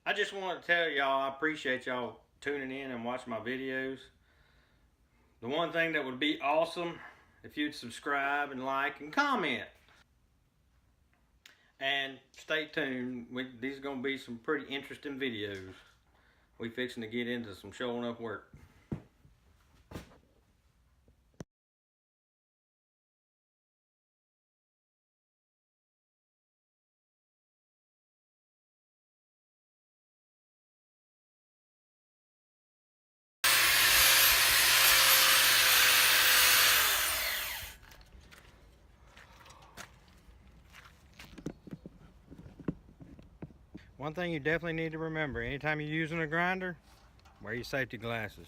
I just want to tell y'all I appreciate y'all tuning in and watching my videos. The one thing that would be awesome if you'd subscribe and like and comment. And stay tuned. These are going to be some pretty interesting videos. We fixing to get into some showing up work. One thing you definitely need to remember, anytime you're using a grinder, wear your safety glasses.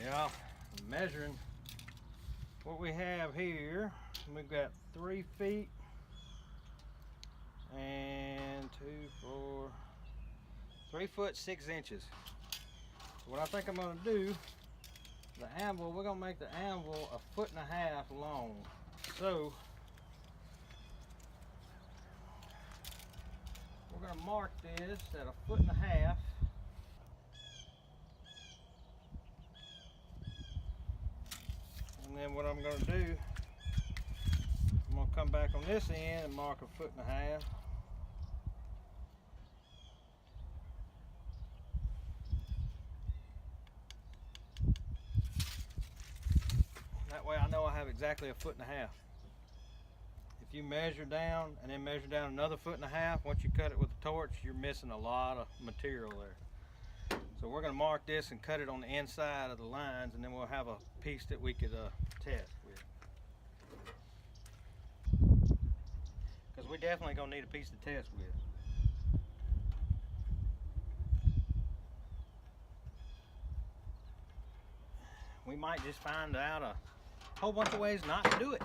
Yeah, measuring what we have here. We've got 3 feet and 3 foot 6 inches. So what I think I'm going to do, the anvil, we're going to make the anvil 1.5 feet long. So we're going to mark this at 1.5 feet. And then what I'm going to do, I'm going to come back on this end and mark 1.5 feet. That way I know I have exactly 1.5 feet. If you measure down and then measure down another 1.5 feet, once you cut it with the torch, you're missing a lot of material there. So we're going to mark this and cut it on the inside of the lines, and then we'll have a piece that we could test with. Because we're definitely going to need a piece to test with. We might just find out a whole bunch of ways not to do it.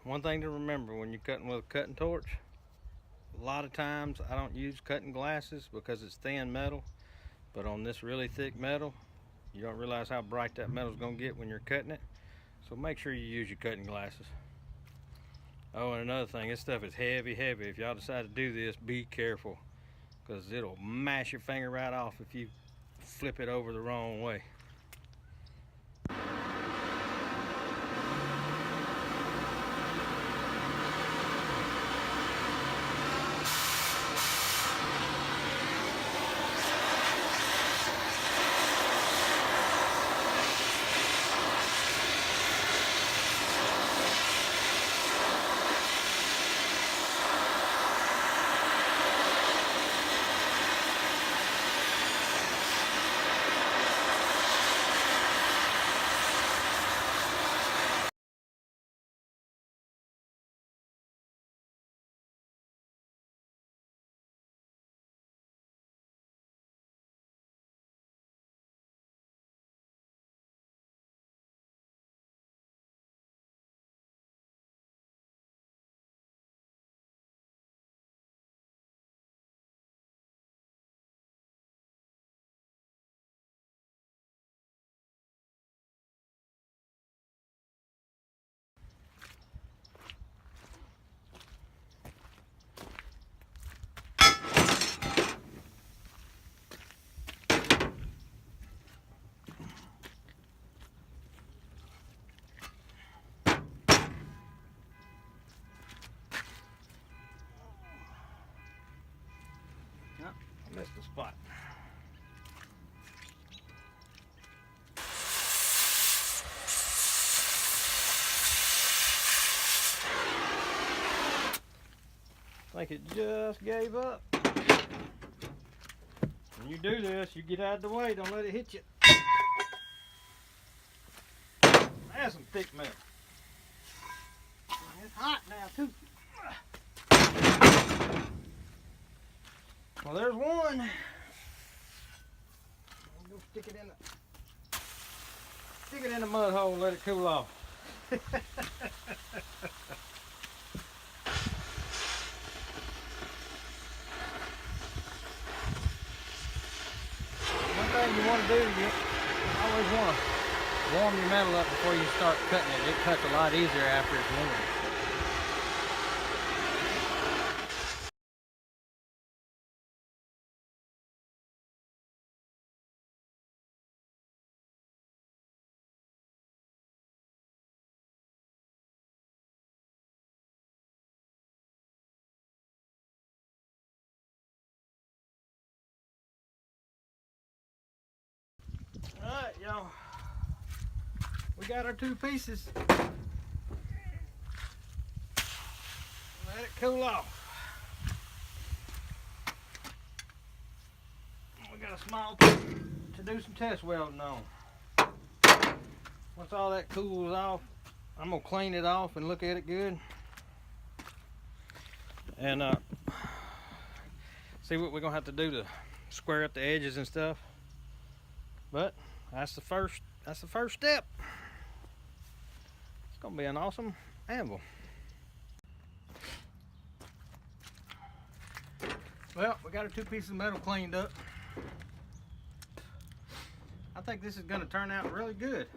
One thing to remember when you're cutting with a cutting torch, a lot of times I don't use cutting glasses because it's thin metal, but on this really thick metal, you don't realize how bright that metal's going to get when you're cutting it. So make sure you use your cutting glasses. Oh, and another thing, this stuff is heavy. If y'all decide to do this, be careful, because it'll mash your finger right off if you flip it over the wrong way. Missed the spot. I think it just gave up. When you do this, you get out of the way, don't let it hit you. That's some thick metal. It's hot now too. Well, there's one. I'm gonna stick it in the mud hole and let it cool off. One thing you want to do, you always want to warm your metal up before you start cutting it. It cuts a lot easier after it's warm. Alright, y'all. We got our two pieces. Let it cool off. We got a small piece to do some test welding on. Once all that cools off, I'm gonna clean it off and look at it good. And see what we're gonna have to do to square up the edges and stuff. But that's the first step. It's gonna be an awesome anvil. Well, we got our two pieces of metal cleaned up. I think this is gonna turn out really good.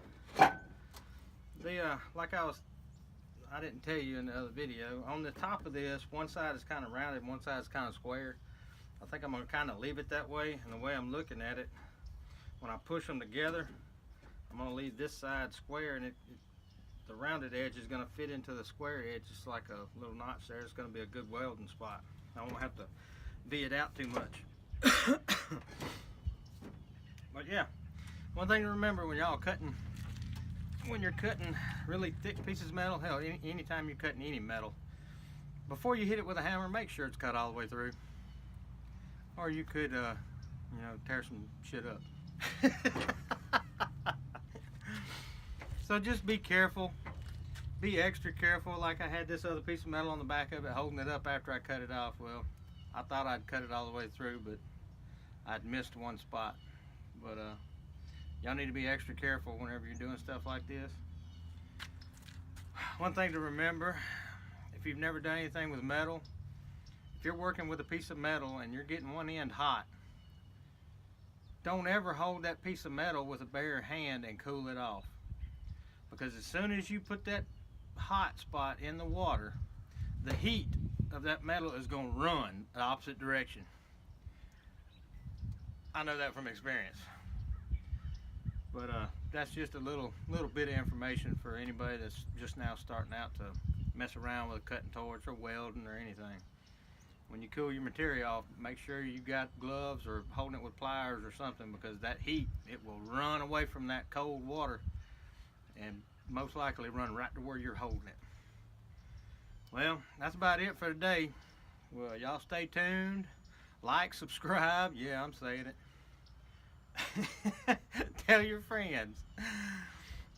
Like I didn't tell you in the other video, on the top of this, one side is kind of rounded, one side is kind of square. I think I'm gonna kind of leave it that way, and the way I'm looking at it, when I push them together, I'm going to leave this side square, and the rounded edge is going to fit into the square edge just like a little notch there. It's going to be a good welding spot. I won't have to V it out too much. But yeah, one thing to remember when you're cutting really thick pieces of metal, hell, anytime you're cutting any metal, before you hit it with a hammer, make sure it's cut all the way through. Or you could, tear some shit up. So just be careful, be extra careful. Like I had this other piece of metal on the back of it holding it up after I cut it off. Well, I thought I'd cut it all the way through, but I'd missed one spot. But y'all need to be extra careful whenever you're doing stuff like this. One thing to remember, if you've never done anything with metal, if you're working with a piece of metal and you're getting one end hot, don't ever hold that piece of metal with a bare hand and cool it off. Because as soon as you put that hot spot in the water, the heat of that metal is going to run the opposite direction. I know that from experience. But that's just a little bit of information for anybody that's just now starting out to mess around with a cutting torch or welding or anything. When you cool your material off, make sure you got gloves or holding it with pliers or something, because that heat, it will run away from that cold water and most likely run right to where you're holding it. Well, that's about it for today. Well, y'all stay tuned, like, subscribe. Yeah, I'm saying it. Tell your friends.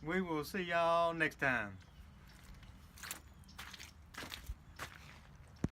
We will see y'all next time.